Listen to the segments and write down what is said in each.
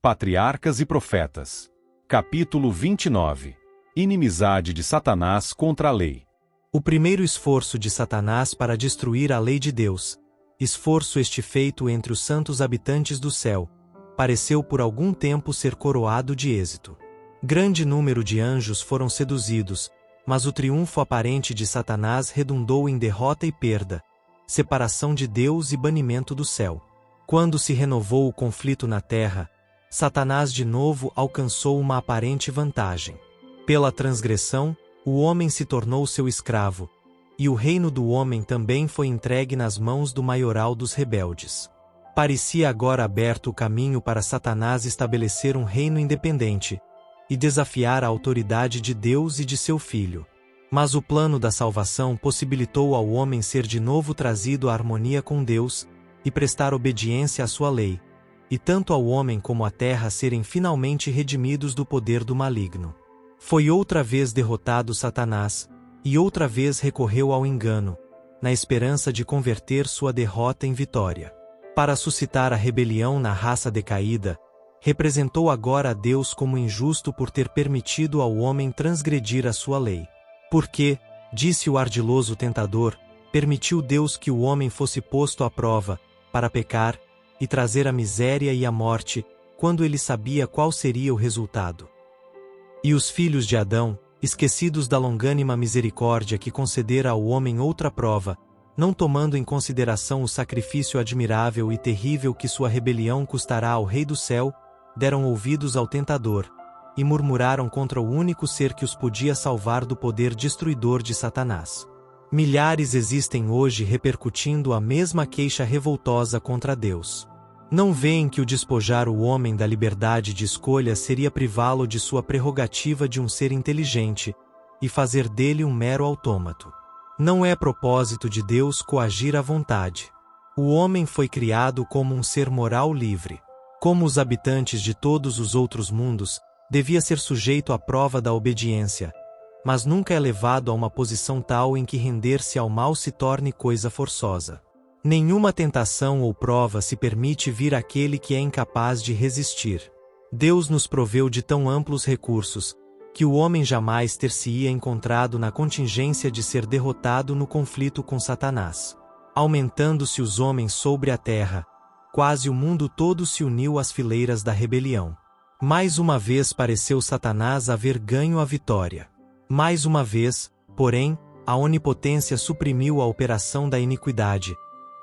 Patriarcas e Profetas. Capítulo 29. Inimizade de Satanás contra a lei. O primeiro esforço de Satanás para destruir a lei de Deus, esforço este feito entre os santos habitantes do céu, pareceu por algum tempo ser coroado de êxito. Grande número de anjos foram seduzidos, mas o triunfo aparente de Satanás redundou em derrota e perda, separação de Deus e banimento do céu. Quando se renovou o conflito na terra, Satanás de novo alcançou uma aparente vantagem. Pela transgressão, o homem se tornou seu escravo, e o reino do homem também foi entregue nas mãos do maioral dos rebeldes. Parecia agora aberto o caminho para Satanás estabelecer um reino independente e desafiar a autoridade de Deus e de seu Filho. Mas o plano da salvação possibilitou ao homem ser de novo trazido à harmonia com Deus e prestar obediência à sua lei, e tanto ao homem como à terra serem finalmente redimidos do poder do maligno. Foi outra vez derrotado Satanás, e outra vez recorreu ao engano, na esperança de converter sua derrota em vitória. Para suscitar a rebelião na raça decaída, representou agora a Deus como injusto por ter permitido ao homem transgredir a sua lei. Porque, disse o ardiloso tentador, permitiu Deus que o homem fosse posto à prova, para pecar, e trazer a miséria e a morte, quando ele sabia qual seria o resultado. E os filhos de Adão, esquecidos da longânima misericórdia que concedera ao homem outra prova, não tomando em consideração o sacrifício admirável e terrível que sua rebelião custará ao Rei do Céu, deram ouvidos ao tentador, e murmuraram contra o único ser que os podia salvar do poder destruidor de Satanás. Milhares existem hoje repercutindo a mesma queixa revoltosa contra Deus. Não veem que o despojar o homem da liberdade de escolha seria privá-lo de sua prerrogativa de um ser inteligente, e fazer dele um mero autômato. Não é propósito de Deus coagir a vontade. O homem foi criado como um ser moral livre. Como os habitantes de todos os outros mundos, devia ser sujeito à prova da obediência, mas nunca é levado a uma posição tal em que render-se ao mal se torne coisa forçosa. Nenhuma tentação ou prova se permite vir àquele que é incapaz de resistir. Deus nos proveu de tão amplos recursos, que o homem jamais ter-se-ia encontrado na contingência de ser derrotado no conflito com Satanás. Aumentando-se os homens sobre a terra, quase o mundo todo se uniu às fileiras da rebelião. Mais uma vez pareceu Satanás haver ganho a vitória. Mais uma vez, porém, a onipotência suprimiu a operação da iniquidade,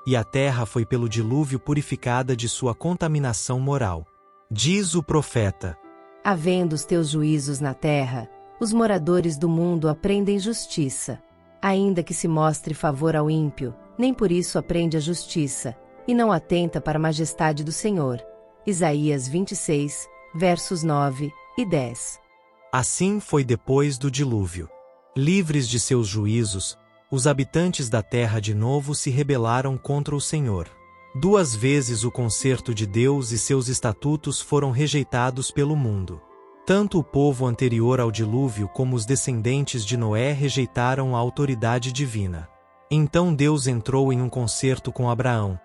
e a terra foi pelo dilúvio purificada de sua contaminação moral. Diz o profeta: havendo os teus juízos na terra, os moradores do mundo aprendem justiça. Ainda que se mostre favor ao ímpio, nem por isso aprende a justiça, e não atenta para a majestade do Senhor. Isaías 26, versos 9 e 10. Assim foi depois do dilúvio. Livres de seus juízos, os habitantes da terra de novo se rebelaram contra o Senhor. Duas vezes o concerto de Deus e seus estatutos foram rejeitados pelo mundo. Tanto o povo anterior ao dilúvio como os descendentes de Noé rejeitaram a autoridade divina. Então Deus entrou em um concerto com Abraão,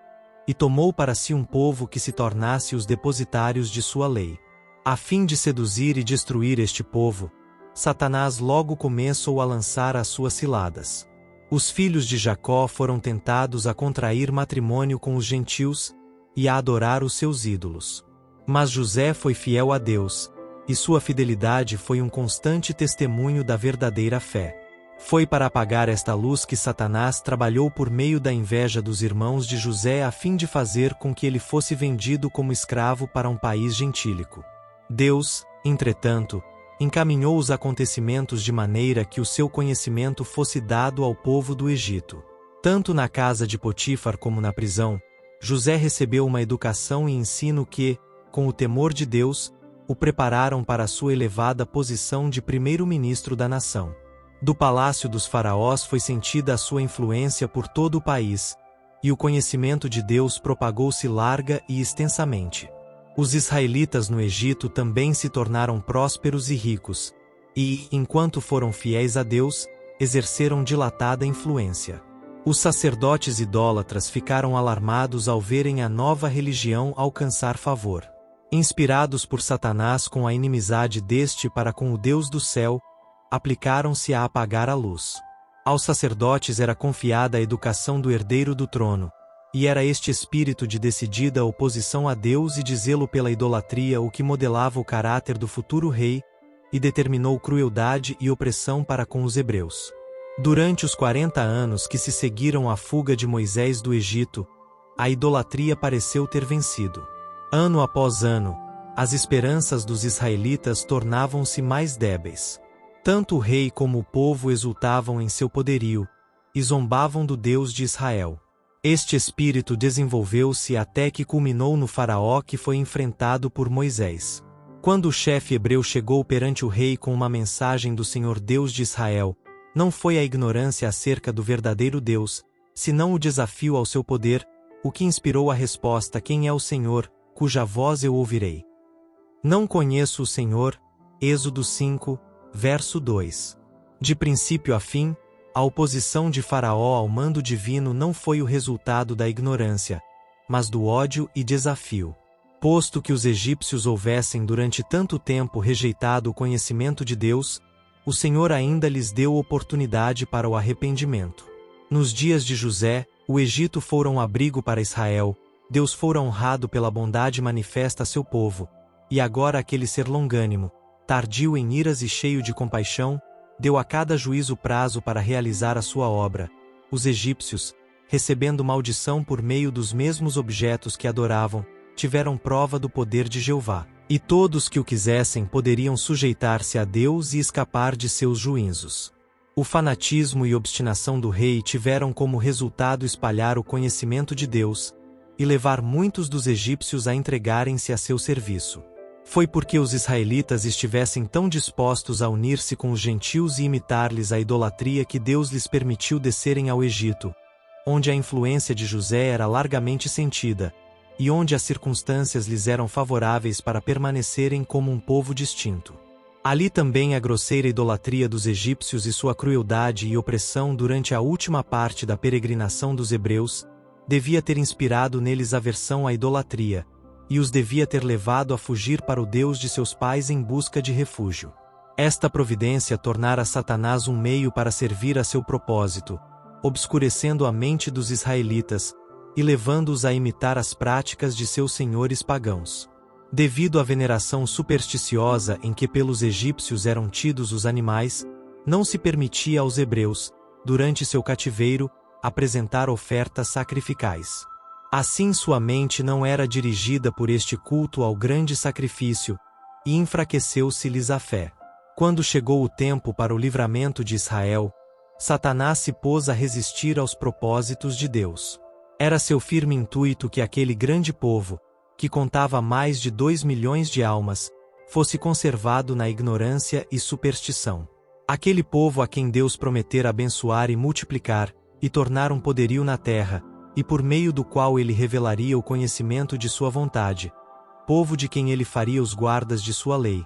e tomou para si um povo que se tornasse os depositários de sua lei. A fim de seduzir e destruir este povo, Satanás logo começou a lançar as suas ciladas. Os filhos de Jacó foram tentados a contrair matrimônio com os gentios e a adorar os seus ídolos. Mas José foi fiel a Deus, e sua fidelidade foi um constante testemunho da verdadeira fé. Foi para apagar esta luz que Satanás trabalhou por meio da inveja dos irmãos de José a fim de fazer com que ele fosse vendido como escravo para um país gentílico. Deus, entretanto, encaminhou os acontecimentos de maneira que o seu conhecimento fosse dado ao povo do Egito. Tanto na casa de Potifar como na prisão, José recebeu uma educação e ensino que, com o temor de Deus, o prepararam para a sua elevada posição de primeiro-ministro da nação. Do palácio dos faraós foi sentida a sua influência por todo o país, e o conhecimento de Deus propagou-se larga e extensamente. Os israelitas no Egito também se tornaram prósperos e ricos, e, enquanto foram fiéis a Deus, exerceram dilatada influência. Os sacerdotes idólatras ficaram alarmados ao verem a nova religião alcançar favor. Inspirados por Satanás com a inimizade deste para com o Deus do céu, aplicaram-se a apagar a luz. Aos sacerdotes era confiada a educação do herdeiro do trono, e era este espírito de decidida oposição a Deus e de zelo pela idolatria o que modelava o caráter do futuro rei, e determinou crueldade e opressão para com os hebreus. Durante os 40 anos que se seguiram à fuga de Moisés do Egito, a idolatria pareceu ter vencido. Ano após ano, as esperanças dos israelitas tornavam-se mais débeis. Tanto o rei como o povo exultavam em seu poderio, e zombavam do Deus de Israel. Este espírito desenvolveu-se até que culminou no faraó que foi enfrentado por Moisés. Quando o chefe hebreu chegou perante o rei com uma mensagem do Senhor Deus de Israel, não foi a ignorância acerca do verdadeiro Deus, senão o desafio ao seu poder, o que inspirou a resposta: quem é o Senhor, cuja voz eu ouvirei? Não conheço o Senhor. Êxodo 5, verso 2. De princípio a fim, a oposição de Faraó ao mando divino não foi o resultado da ignorância, mas do ódio e desafio. Posto que os egípcios houvessem durante tanto tempo rejeitado o conhecimento de Deus, o Senhor ainda lhes deu oportunidade para o arrependimento. Nos dias de José, o Egito fora um abrigo para Israel, Deus fora honrado pela bondade manifesta a seu povo, e agora aquele ser longânimo, tardio em iras e cheio de compaixão, deu a cada juízo prazo para realizar a sua obra. Os egípcios, recebendo maldição por meio dos mesmos objetos que adoravam, tiveram prova do poder de Jeová, e todos que o quisessem poderiam sujeitar-se a Deus e escapar de seus juízos. O fanatismo e obstinação do rei tiveram como resultado espalhar o conhecimento de Deus e levar muitos dos egípcios a entregarem-se a seu serviço. Foi porque os israelitas estivessem tão dispostos a unir-se com os gentios e imitar-lhes a idolatria que Deus lhes permitiu descerem ao Egito, onde a influência de José era largamente sentida, e onde as circunstâncias lhes eram favoráveis para permanecerem como um povo distinto. Ali também a grosseira idolatria dos egípcios e sua crueldade e opressão durante a última parte da peregrinação dos hebreus devia ter inspirado neles aversão à idolatria, e os devia ter levado a fugir para o Deus de seus pais em busca de refúgio. Esta providência tornara Satanás um meio para servir a seu propósito, obscurecendo a mente dos israelitas e levando-os a imitar as práticas de seus senhores pagãos. Devido à veneração supersticiosa em que pelos egípcios eram tidos os animais, não se permitia aos hebreus, durante seu cativeiro, apresentar ofertas sacrificais. Assim sua mente não era dirigida por este culto ao grande sacrifício, e enfraqueceu-se-lhes a fé. Quando chegou o tempo para o livramento de Israel, Satanás se pôs a resistir aos propósitos de Deus. Era seu firme intuito que aquele grande povo, que contava mais de 2 milhões de almas, fosse conservado na ignorância e superstição. Aquele povo a quem Deus prometera abençoar e multiplicar, e tornar um poderio na terra, e por meio do qual ele revelaria o conhecimento de sua vontade, povo de quem ele faria os guardas de sua lei.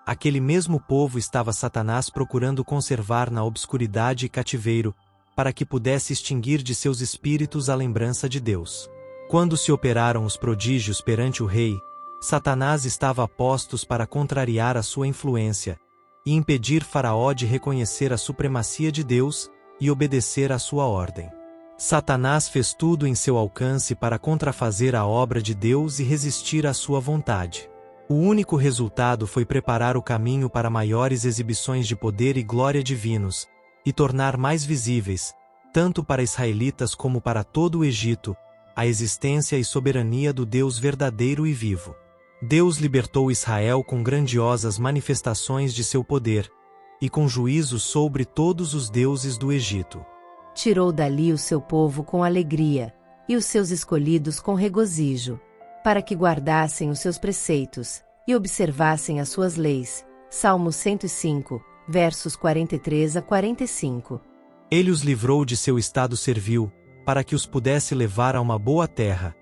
Aquele mesmo povo estava Satanás procurando conservar na obscuridade e cativeiro, para que pudesse extinguir de seus espíritos a lembrança de Deus. Quando se operaram os prodígios perante o rei, Satanás estava a postos para contrariar a sua influência, e impedir Faraó de reconhecer a supremacia de Deus e obedecer à sua ordem. Satanás fez tudo em seu alcance para contrafazer a obra de Deus e resistir à sua vontade. O único resultado foi preparar o caminho para maiores exibições de poder e glória divinos, e tornar mais visíveis, tanto para israelitas como para todo o Egito, a existência e soberania do Deus verdadeiro e vivo. Deus libertou Israel com grandiosas manifestações de seu poder, e com juízo sobre todos os deuses do Egito. Tirou dali o seu povo com alegria, e os seus escolhidos com regozijo, para que guardassem os seus preceitos, e observassem as suas leis. Salmo 105, versos 43 a 45. Ele os livrou de seu estado servil, para que os pudesse levar a uma boa terra.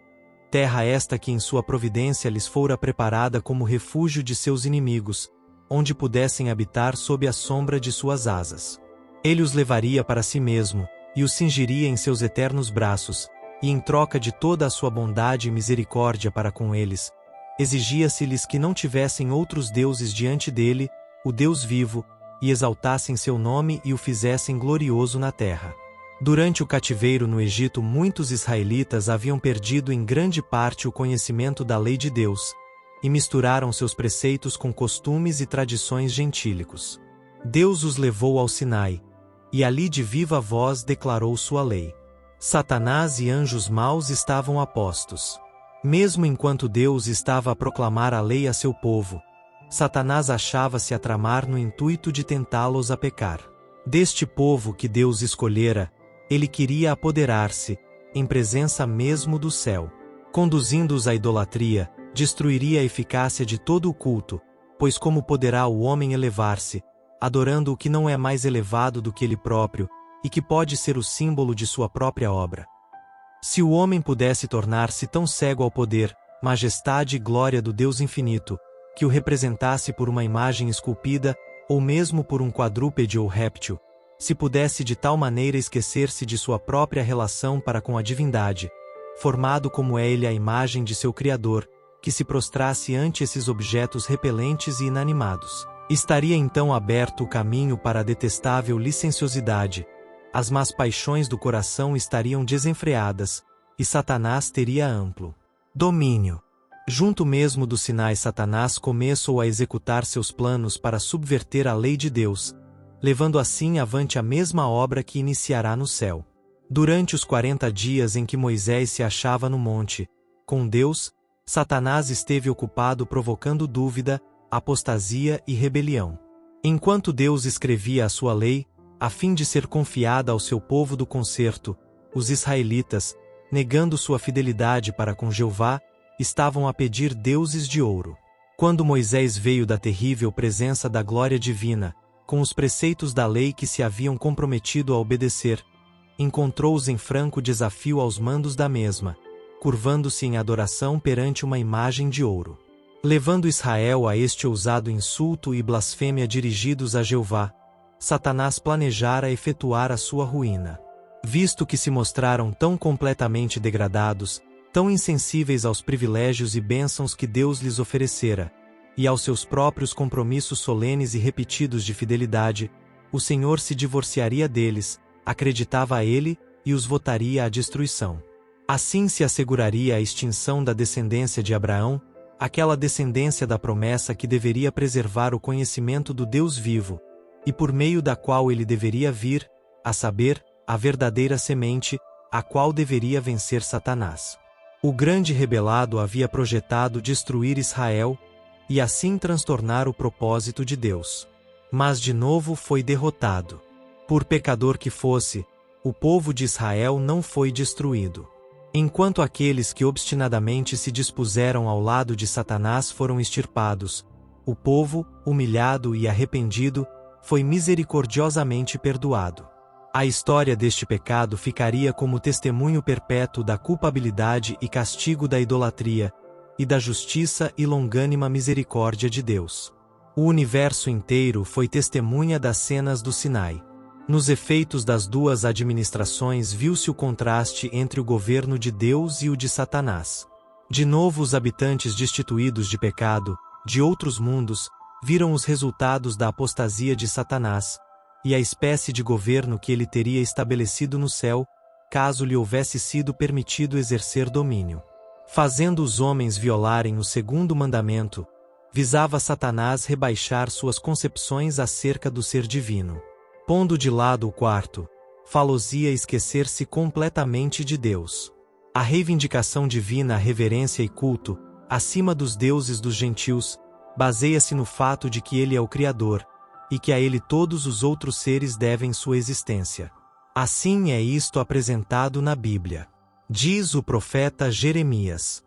Terra esta que em sua providência lhes fora preparada como refúgio de seus inimigos, onde pudessem habitar sob a sombra de suas asas. Ele os levaria para si mesmo, e os cingiria em seus eternos braços, e em troca de toda a sua bondade e misericórdia para com eles, exigia-se-lhes que não tivessem outros deuses diante dele, o Deus vivo, e exaltassem seu nome e o fizessem glorioso na terra. Durante o cativeiro no Egito, muitos israelitas haviam perdido em grande parte o conhecimento da lei de Deus, e misturaram seus preceitos com costumes e tradições gentílicos. Deus os levou ao Sinai, e ali de viva voz declarou sua lei. Satanás e anjos maus estavam a postos. Mesmo enquanto Deus estava a proclamar a lei a seu povo, Satanás achava-se a tramar no intuito de tentá-los a pecar. Deste povo que Deus escolhera, ele queria apoderar-se, em presença mesmo do céu. Conduzindo-os à idolatria, destruiria a eficácia de todo o culto, pois como poderá o homem elevar-se, adorando o que não é mais elevado do que ele próprio, e que pode ser o símbolo de sua própria obra? Se o homem pudesse tornar-se tão cego ao poder, majestade e glória do Deus infinito, que o representasse por uma imagem esculpida, ou mesmo por um quadrúpede ou réptil, se pudesse de tal maneira esquecer-se de sua própria relação para com a divindade, formado como é ele à imagem de seu Criador, que se prostrasse ante esses objetos repelentes e inanimados, estaria então aberto o caminho para a detestável licenciosidade, as más paixões do coração estariam desenfreadas, e Satanás teria amplo domínio. Junto mesmo do Sinai, Satanás começou a executar seus planos para subverter a lei de Deus, levando assim avante a mesma obra que iniciará no céu. Durante os 40 dias em que Moisés se achava no monte, com Deus, Satanás esteve ocupado provocando dúvida, apostasia e rebelião. Enquanto Deus escrevia a sua lei, a fim de ser confiada ao seu povo do concerto, os israelitas, negando sua fidelidade para com Jeová, estavam a pedir deuses de ouro. Quando Moisés veio da terrível presença da glória divina, com os preceitos da lei que se haviam comprometido a obedecer, encontrou-os em franco desafio aos mandos da mesma, curvando-se em adoração perante uma imagem de ouro. Levando Israel a este ousado insulto e blasfêmia dirigidos a Jeová, Satanás planejara efetuar a sua ruína. Visto que se mostraram tão completamente degradados, tão insensíveis aos privilégios e bênçãos que Deus lhes oferecera, e aos seus próprios compromissos solenes e repetidos de fidelidade, o Senhor se divorciaria deles, acreditava a ele, e os votaria à destruição. Assim se asseguraria a extinção da descendência de Abraão, aquela descendência da promessa que deveria preservar o conhecimento do Deus vivo, e por meio da qual ele deveria vir, a saber, a verdadeira semente, a qual deveria vencer Satanás. O grande rebelado havia projetado destruir Israel, e assim transtornar o propósito de Deus. Mas de novo foi derrotado. Por pecador que fosse, o povo de Israel não foi destruído. Enquanto aqueles que obstinadamente se dispuseram ao lado de Satanás foram extirpados, o povo, humilhado e arrependido, foi misericordiosamente perdoado. A história deste pecado ficaria como testemunho perpétuo da culpabilidade e castigo da idolatria, e da justiça e longânima misericórdia de Deus. O universo inteiro foi testemunha das cenas do Sinai. Nos efeitos das duas administrações viu-se o contraste entre o governo de Deus e o de Satanás. De novo os habitantes destituídos de pecado, de outros mundos, viram os resultados da apostasia de Satanás, e a espécie de governo que ele teria estabelecido no céu, caso lhe houvesse sido permitido exercer domínio. Fazendo os homens violarem o segundo mandamento, visava Satanás rebaixar suas concepções acerca do ser divino. Pondo de lado o quarto, falosia esquecer-se completamente de Deus. A reivindicação divina, a reverência e culto, acima dos deuses dos gentios, baseia-se no fato de que ele é o Criador, e que a ele todos os outros seres devem sua existência. Assim é isto apresentado na Bíblia. Diz o profeta Jeremias: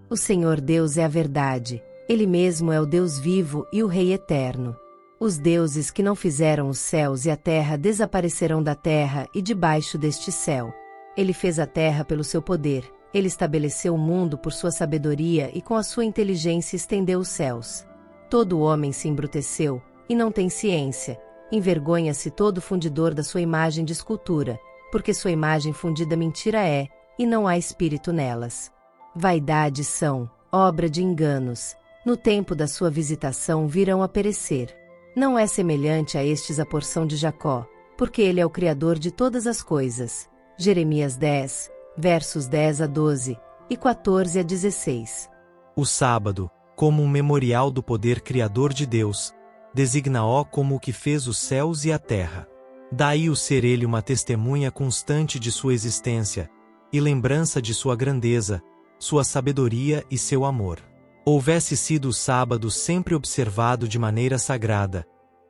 O Senhor Deus é a verdade, Ele mesmo é o Deus vivo e o Rei eterno. Os deuses que não fizeram os céus e a terra desaparecerão da terra e debaixo deste céu. Ele fez a terra pelo seu poder, ele estabeleceu o mundo por sua sabedoria e com a sua inteligência estendeu os céus. Todo homem se embruteceu, e não tem ciência. Envergonha-se todo fundidor da sua imagem de escultura, porque sua imagem fundida mentira é, e não há espírito nelas. Vaidade são, obra de enganos, no tempo da sua visitação virão a perecer. Não é semelhante a estes a porção de Jacó, porque ele é o Criador de todas as coisas. Jeremias 10, versos 10 a 12 e 14 a 16. O sábado, como um memorial do poder criador de Deus, designa-o como o que fez os céus e a terra. Daí o ser ele uma testemunha constante de sua existência, e lembrança de sua grandeza, sua sabedoria e seu amor. Houvesse sido o sábado sempre observado de maneira sagrada,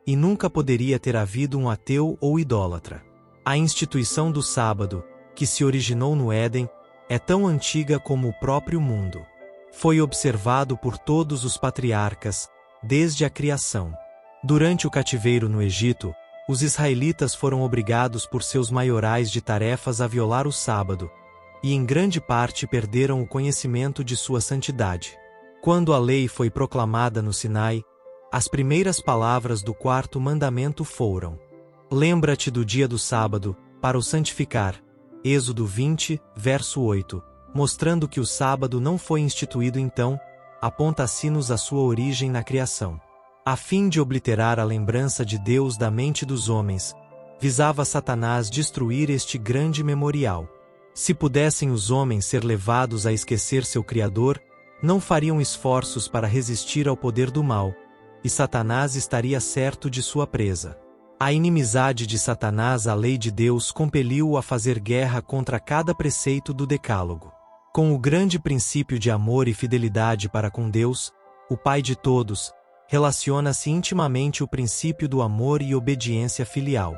e nunca poderia ter havido um ateu ou idólatra. A instituição do sábado, que se originou no Éden, é tão antiga como o próprio mundo. Foi observado por todos os patriarcas, desde a criação. Durante o cativeiro no Egito, os israelitas foram obrigados por seus maiorais de tarefas a violar o sábado, e em grande parte perderam o conhecimento de sua santidade. Quando a lei foi proclamada no Sinai, as primeiras palavras do quarto mandamento foram: lembra-te do dia do sábado, para o santificar. Êxodo 20, verso 8, mostrando que o sábado não foi instituído então, aponta-se-nos a sua origem na criação. A fim de obliterar a lembrança de Deus da mente dos homens, visava Satanás destruir este grande memorial. Se pudessem os homens ser levados a esquecer seu Criador, não fariam esforços para resistir ao poder do mal, e Satanás estaria certo de sua presa. A inimizade de Satanás à lei de Deus compeliu-o a fazer guerra contra cada preceito do Decálogo. Com o grande princípio de amor e fidelidade para com Deus, o Pai de todos, relaciona-se intimamente o princípio do amor e obediência filial.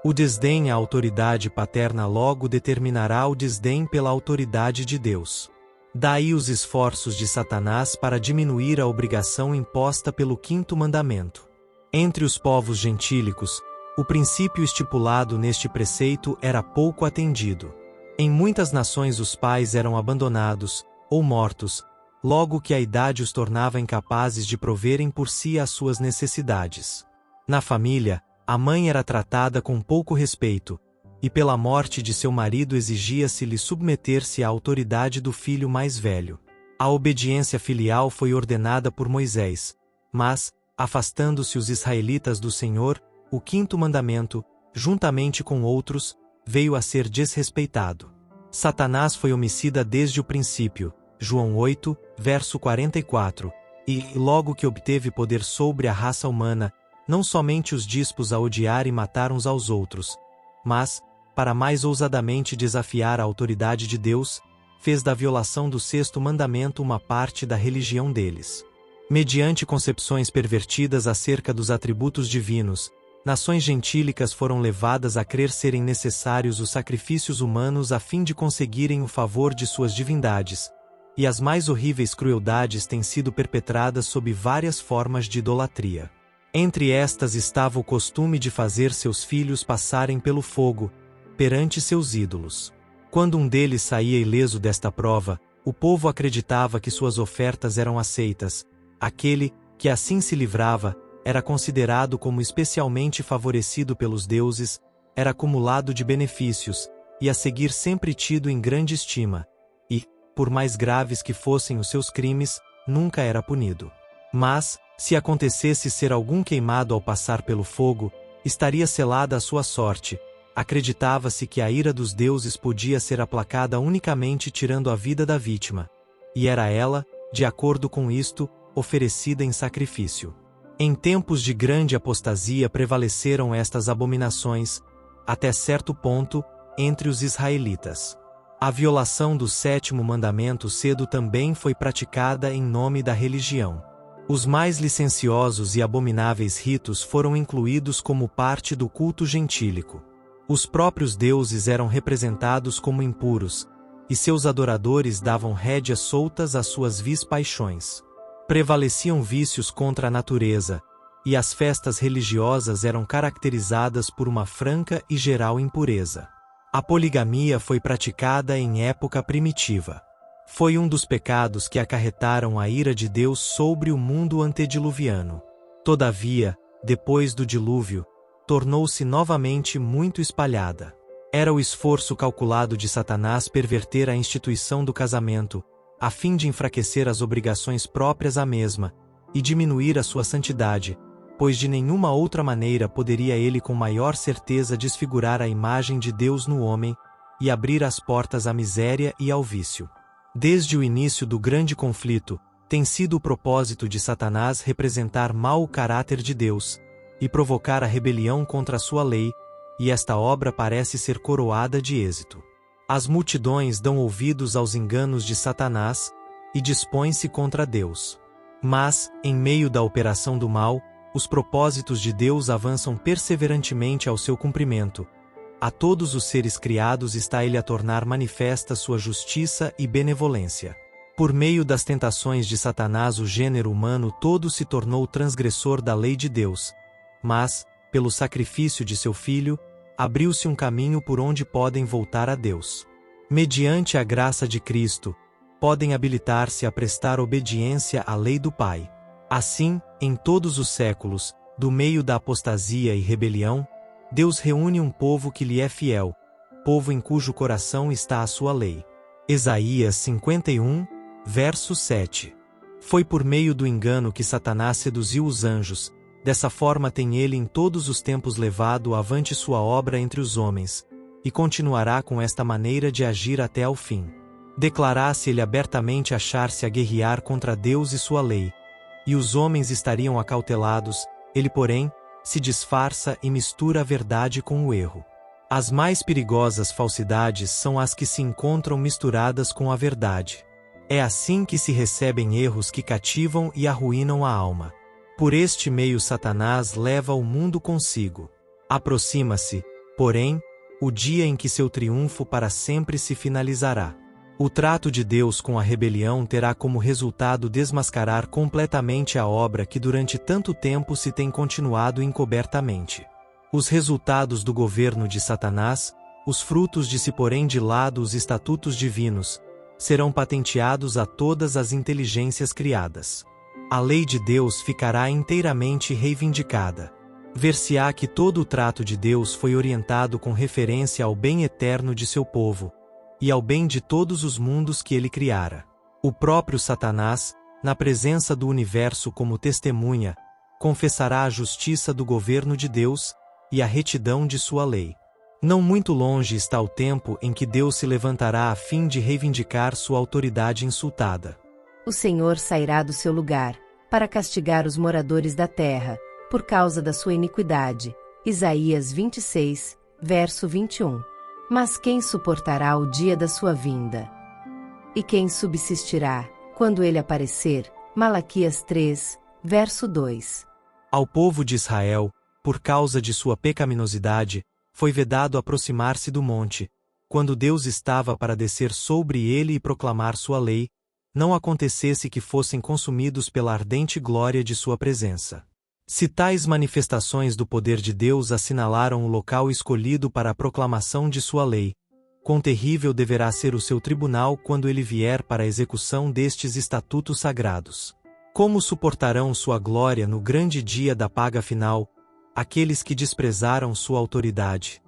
O desdém à autoridade paterna logo determinará o desdém pela autoridade de Deus. Daí os esforços de Satanás para diminuir a obrigação imposta pelo quinto mandamento. Entre os povos gentílicos, o princípio estipulado neste preceito era pouco atendido. Em muitas nações os pais eram abandonados, ou mortos, logo que a idade os tornava incapazes de proverem por si as suas necessidades. Na família, a mãe era tratada com pouco respeito, e pela morte de seu marido exigia-se-lhe submeter-se à autoridade do filho mais velho. A obediência filial foi ordenada por Moisés, mas, afastando-se os israelitas do Senhor, o quinto mandamento, juntamente com outros, veio a ser desrespeitado. Satanás foi homicida desde o princípio, João 8, verso 44, e, logo que obteve poder sobre a raça humana, não somente os dispôs a odiar e matar uns aos outros, mas, para mais ousadamente desafiar a autoridade de Deus, fez da violação do sexto mandamento uma parte da religião deles. Mediante concepções pervertidas acerca dos atributos divinos, nações gentílicas foram levadas a crer serem necessários os sacrifícios humanos a fim de conseguirem o favor de suas divindades, e as mais horríveis crueldades têm sido perpetradas sob várias formas de idolatria. Entre estas estava o costume de fazer seus filhos passarem pelo fogo, perante seus ídolos. Quando um deles saía ileso desta prova, o povo acreditava que suas ofertas eram aceitas. Aquele, que assim se livrava, era considerado como especialmente favorecido pelos deuses, era acumulado de benefícios, e a seguir sempre tido em grande estima, e, por mais graves que fossem os seus crimes, nunca era punido. Mas, se acontecesse ser algum queimado ao passar pelo fogo, estaria selada a sua sorte. Acreditava-se que a ira dos deuses podia ser aplacada unicamente tirando a vida da vítima, e era ela, de acordo com isto, oferecida em sacrifício. Em tempos de grande apostasia prevaleceram estas abominações, até certo ponto, entre os israelitas. A violação do sétimo mandamento cedo também foi praticada em nome da religião. Os mais licenciosos e abomináveis ritos foram incluídos como parte do culto gentílico. Os próprios deuses eram representados como impuros, e seus adoradores davam rédeas soltas às suas vis paixões. Prevaleciam vícios contra a natureza, e as festas religiosas eram caracterizadas por uma franca e geral impureza. A poligamia foi praticada em época primitiva. Foi um dos pecados que acarretaram a ira de Deus sobre o mundo antediluviano. Todavia, depois do dilúvio, tornou-se novamente muito espalhada. Era o esforço calculado de Satanás perverter a instituição do casamento, a fim de enfraquecer as obrigações próprias à mesma, e diminuir a sua santidade, pois de nenhuma outra maneira poderia ele com maior certeza desfigurar a imagem de Deus no homem, e abrir as portas à miséria e ao vício. Desde o início do grande conflito, tem sido o propósito de Satanás representar mal o caráter de Deus, e provocar a rebelião contra a sua lei, e esta obra parece ser coroada de êxito. As multidões dão ouvidos aos enganos de Satanás, e dispõem-se contra Deus. Mas, em meio da operação do mal, os propósitos de Deus avançam perseverantemente ao seu cumprimento. A todos os seres criados está ele a tornar manifesta sua justiça e benevolência. Por meio das tentações de Satanás, o gênero humano todo se tornou transgressor da lei de Deus, mas, pelo sacrifício de seu Filho, abriu-se um caminho por onde podem voltar a Deus. Mediante a graça de Cristo, podem habilitar-se a prestar obediência à lei do Pai. Assim, em todos os séculos, do meio da apostasia e rebelião, Deus reúne um povo que lhe é fiel, povo em cujo coração está a sua lei. Isaías 51, verso 7. Foi por meio do engano que Satanás seduziu os anjos, dessa forma tem ele em todos os tempos levado avante sua obra entre os homens, e continuará com esta maneira de agir até ao fim. Declarasse ele abertamente achar-se a guerrear contra Deus e sua lei, e os homens estariam acautelados, ele porém, se disfarça e mistura a verdade com o erro. As mais perigosas falsidades são as que se encontram misturadas com a verdade. É assim que se recebem erros que cativam e arruinam a alma. Por este meio Satanás leva o mundo consigo. Aproxima-se, porém, o dia em que seu triunfo para sempre se finalizará. O trato de Deus com a rebelião terá como resultado desmascarar completamente a obra que durante tanto tempo se tem continuado encobertamente. Os resultados do governo de Satanás, os frutos de se porem de lado os estatutos divinos, serão patenteados a todas as inteligências criadas. A lei de Deus ficará inteiramente reivindicada. Ver-se-á que todo o trato de Deus foi orientado com referência ao bem eterno de seu povo, e ao bem de todos os mundos que ele criara. O próprio Satanás, na presença do universo como testemunha, confessará a justiça do governo de Deus e a retidão de sua lei. Não muito longe está o tempo em que Deus se levantará a fim de reivindicar sua autoridade insultada. O Senhor sairá do seu lugar, para castigar os moradores da terra, por causa da sua iniquidade. Isaías 26, verso 21. Mas quem suportará o dia da sua vinda? E quem subsistirá, quando ele aparecer? Malaquias 3, verso 2. Ao povo de Israel, por causa de sua pecaminosidade, foi vedado aproximar-se do monte, quando Deus estava para descer sobre ele e proclamar sua lei, não acontecesse que fossem consumidos pela ardente glória de sua presença. Se tais manifestações do poder de Deus assinalaram o local escolhido para a proclamação de sua lei, quão terrível deverá ser o seu tribunal quando ele vier para a execução destes estatutos sagrados. Como suportarão sua glória no grande dia da paga final, aqueles que desprezaram sua autoridade?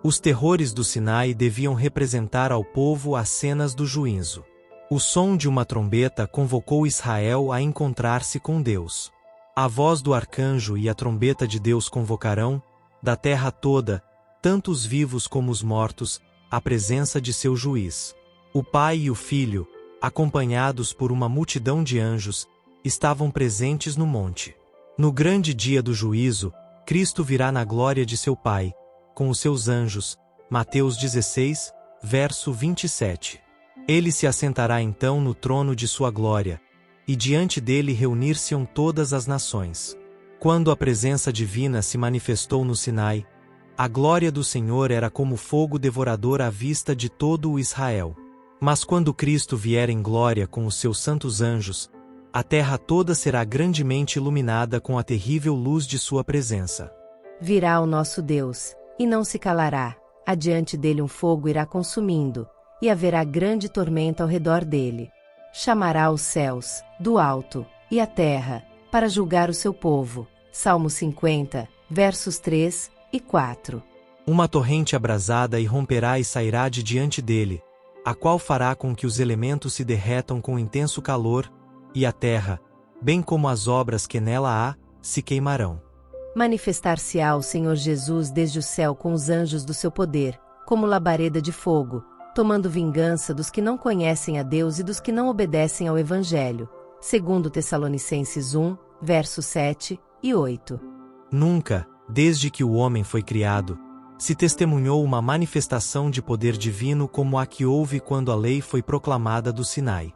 Os terrores do Sinai deviam representar ao povo as cenas do juízo. O som de uma trombeta convocou Israel a encontrar-se com Deus. A voz do arcanjo e a trombeta de Deus convocarão, da terra toda, tanto os vivos como os mortos, à presença de seu juiz. O Pai e o Filho, acompanhados por uma multidão de anjos, estavam presentes no monte. No grande dia do juízo, Cristo virá na glória de seu Pai, com os seus anjos. Mateus 16, verso 27. Ele se assentará então no trono de sua glória, e diante dele reunir-se-ão todas as nações. Quando a presença divina se manifestou no Sinai, a glória do Senhor era como fogo devorador à vista de todo o Israel. Mas quando Cristo vier em glória com os seus santos anjos, a terra toda será grandemente iluminada com a terrível luz de sua presença. Virá o nosso Deus, e não se calará, adiante dele um fogo irá consumindo, e haverá grande tormenta ao redor dele. Chamará os céus, do alto, e a terra, para julgar o seu povo. Salmo 50, versos 3 e 4. Uma torrente abrasada irromperá e sairá de diante dele. a qual fará com que os elementos se derretam com intenso calor, e a terra, bem como as obras que nela há, se queimarão. Manifestar-se-á o Senhor Jesus desde o céu com os anjos do seu poder, como labareda de fogo, tomando vingança dos que não conhecem a Deus e dos que não obedecem ao Evangelho. Segundo Tessalonicenses 1, versos 7 e 8. Nunca, desde que o homem foi criado, se testemunhou uma manifestação de poder divino como a que houve quando a lei foi proclamada do Sinai.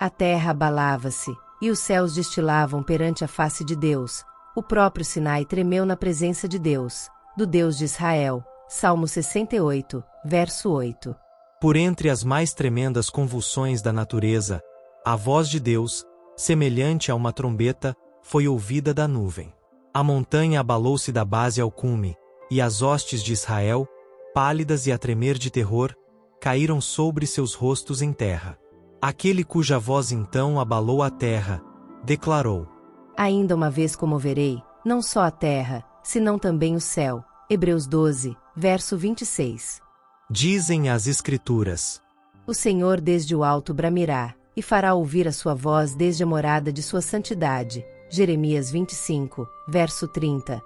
A terra abalava-se, e os céus destilavam perante a face de Deus. O próprio Sinai tremeu na presença de Deus, do Deus de Israel. Salmo 68, verso 8. Por entre as mais tremendas convulsões da natureza, a voz de Deus, semelhante a uma trombeta, foi ouvida da nuvem. A montanha abalou-se da base ao cume, e as hostes de Israel, pálidas e a tremer de terror, caíram sobre seus rostos em terra. Aquele cuja voz então abalou a terra, declarou: Ainda uma vez comoverei, não só a terra, senão também o céu. Hebreus 12, verso 26. Dizem as Escrituras: O Senhor desde o alto bramirá, e fará ouvir a sua voz desde a morada de sua santidade. Jeremias 25, verso 30.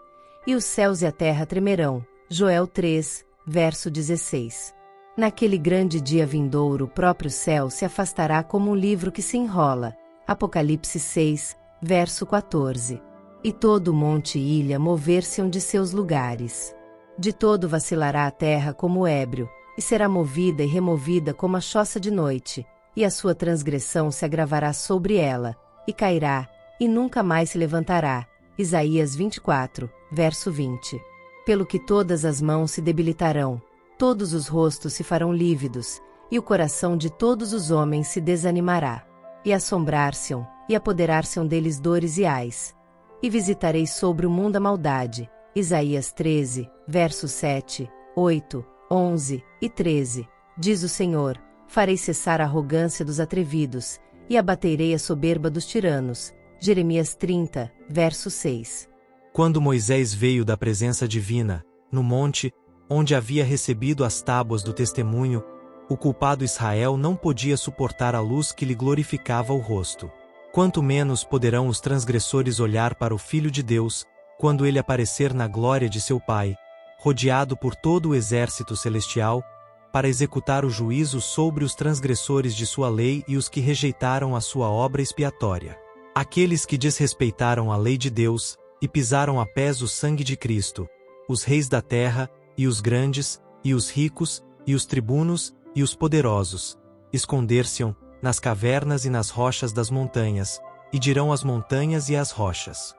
E os céus e a terra tremerão. Joel 3, verso 16. Naquele grande dia vindouro o próprio céu se afastará como um livro que se enrola. Apocalipse 6, verso 14. E todo monte e ilha mover-se-ão de seus lugares. De todo vacilará a terra como ébrio, e será movida e removida como a choça de noite, e a sua transgressão se agravará sobre ela, e cairá, e nunca mais se levantará. Isaías 24, verso 20. Pelo que todas as mãos se debilitarão, todos os rostos se farão lívidos, e o coração de todos os homens se desanimará. E assombrar-se-ão, e apoderar-se-ão deles dores e ais. E visitarei sobre o mundo a maldade. Isaías 13, versos 7, 8, 11 e 13. Diz o Senhor: farei cessar a arrogância dos atrevidos, e abaterei a soberba dos tiranos. Jeremias 30, verso 6. Quando Moisés veio da presença divina, no monte, onde havia recebido as tábuas do testemunho, o culpado Israel não podia suportar a luz que lhe glorificava o rosto. Quanto menos poderão os transgressores olhar para o Filho de Deus, quando ele aparecer na glória de seu Pai, rodeado por todo o exército celestial, para executar o juízo sobre os transgressores de sua lei e os que rejeitaram a sua obra expiatória. Aqueles que desrespeitaram a lei de Deus, e pisaram a pés o sangue de Cristo, os reis da terra, e os grandes, e os ricos, e os tribunos, e os poderosos, esconder-se-ão nas cavernas e nas rochas das montanhas, e dirão às montanhas e às rochas: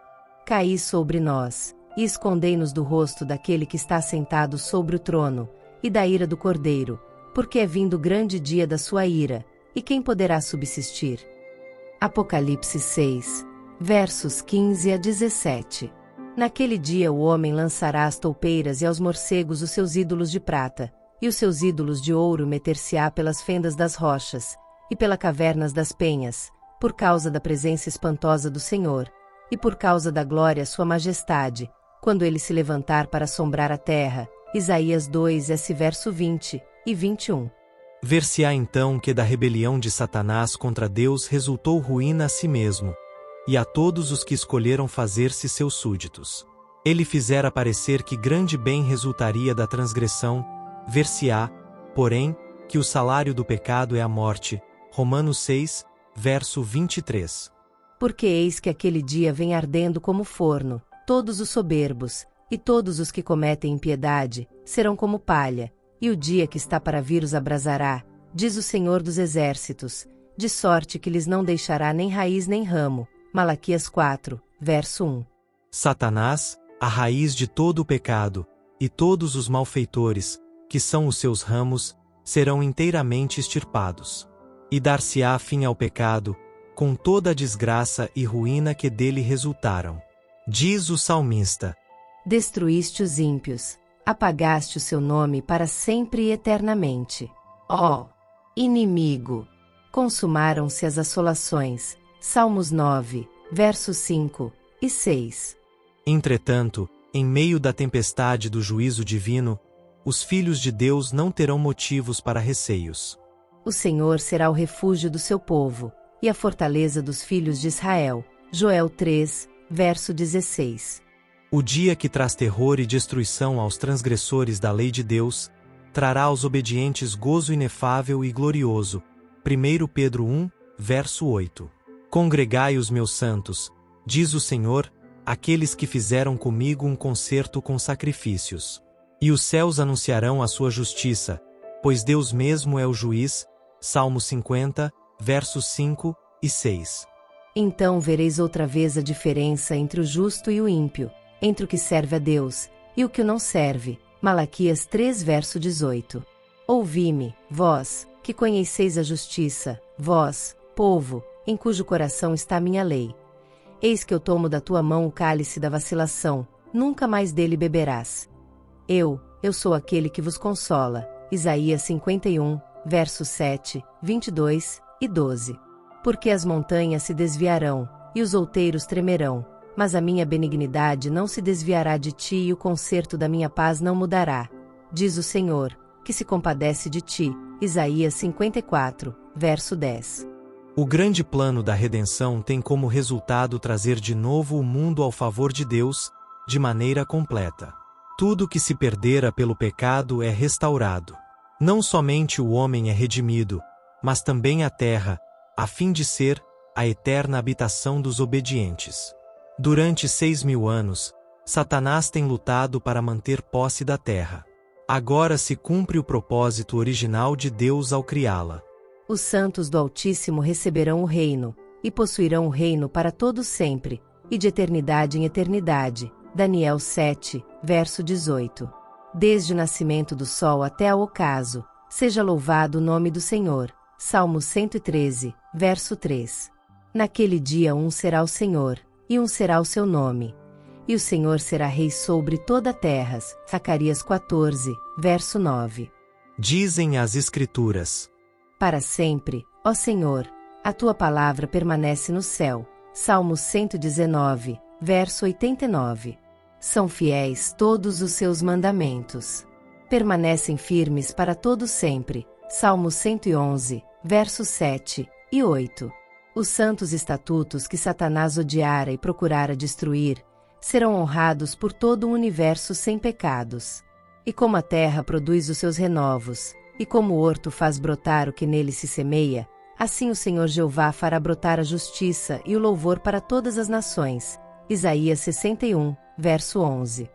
Caí sobre nós, e escondei-nos do rosto daquele que está sentado sobre o trono, e da ira do Cordeiro, porque é vindo o grande dia da sua ira, e quem poderá subsistir? Apocalipse 6, versos 15 a 17. Naquele dia o homem lançará às toupeiras e aos morcegos os seus ídolos de prata, e os seus ídolos de ouro meter-se-á pelas fendas das rochas, e pelas cavernas das penhas, por causa da presença espantosa do Senhor, e por causa da glória sua majestade, quando ele se levantar para assombrar a terra. Isaías 2, verso 20 e 21. Ver-se-á então que da rebelião de Satanás contra Deus resultou ruína a si mesmo, e a todos os que escolheram fazer-se seus súditos. Ele fizera parecer que grande bem resultaria da transgressão. Ver-se-á, porém, que o salário do pecado é a morte. Romanos 6, verso 23. Porque eis que aquele dia vem ardendo como forno, todos os soberbos, e todos os que cometem impiedade, serão como palha, e o dia que está para vir os abrasará, diz o Senhor dos Exércitos, de sorte que lhes não deixará nem raiz nem ramo. Malaquias 4, verso 1. Satanás, a raiz de todo o pecado, e todos os malfeitores, que são os seus ramos, serão inteiramente extirpados. E dar-se-á fim ao pecado, com toda a desgraça e ruína que dele resultaram. Diz o salmista: Destruíste os ímpios, apagaste o seu nome para sempre e eternamente. Ó inimigo! Consumaram-se as assolações. Salmos 9, versos 5 e 6. Entretanto, em meio da tempestade do juízo divino, os filhos de Deus não terão motivos para receios. O Senhor será o refúgio do seu povo, e a fortaleza dos filhos de Israel. Joel 3, verso 16. O dia que traz terror e destruição aos transgressores da lei de Deus, trará aos obedientes gozo inefável e glorioso. 1 Pedro 1, verso 8. Congregai os meus santos, diz o Senhor, aqueles que fizeram comigo um concerto com sacrifícios. E os céus anunciarão a sua justiça, pois Deus mesmo é o juiz. Salmo 50, versos 5 e 6. Então vereis outra vez a diferença entre o justo e o ímpio, entre o que serve a Deus e o que o não serve. Malaquias 3, verso 18. Ouvi-me, vós, que conheceis a justiça, vós, povo, em cujo coração está a minha lei. Eis que eu tomo da tua mão o cálice da vacilação, nunca mais dele beberás. Eu sou aquele que vos consola. Isaías 51, versos 7, 22 e 12. Porque as montanhas se desviarão, e os outeiros tremerão, mas a minha benignidade não se desviará de ti e o conserto da minha paz não mudará, diz o Senhor, que se compadece de ti. Isaías 54, verso 10. O grande plano da redenção tem como resultado trazer de novo o mundo ao favor de Deus, de maneira completa. Tudo que se perdera pelo pecado é restaurado. Não somente o homem é redimido, mas também a terra, a fim de ser a eterna habitação dos obedientes. Durante 6.000 anos, Satanás tem lutado para manter posse da terra. Agora se cumpre o propósito original de Deus ao criá-la. Os santos do Altíssimo receberão o reino, e possuirão o reino para todos sempre, e de eternidade em eternidade. Daniel 7, verso 18. Desde o nascimento do sol até ao ocaso, seja louvado o nome do Senhor. Salmo 113, verso 3. Naquele dia um será o Senhor, e um será o seu nome. E o Senhor será rei sobre toda a terra. Zacarias 14, verso 9. Dizem as Escrituras: Para sempre, ó Senhor, a tua palavra permanece no céu. Salmo 119, verso 89. São fiéis todos os seus mandamentos. Permanecem firmes para todo sempre. Salmo 111, versos 7 e 8. Os santos estatutos que Satanás odiara e procurara destruir, serão honrados por todo o universo sem pecados. E como a terra produz os seus renovos, e como o horto faz brotar o que nele se semeia, assim o Senhor Jeová fará brotar a justiça e o louvor para todas as nações. Isaías 61, verso 11.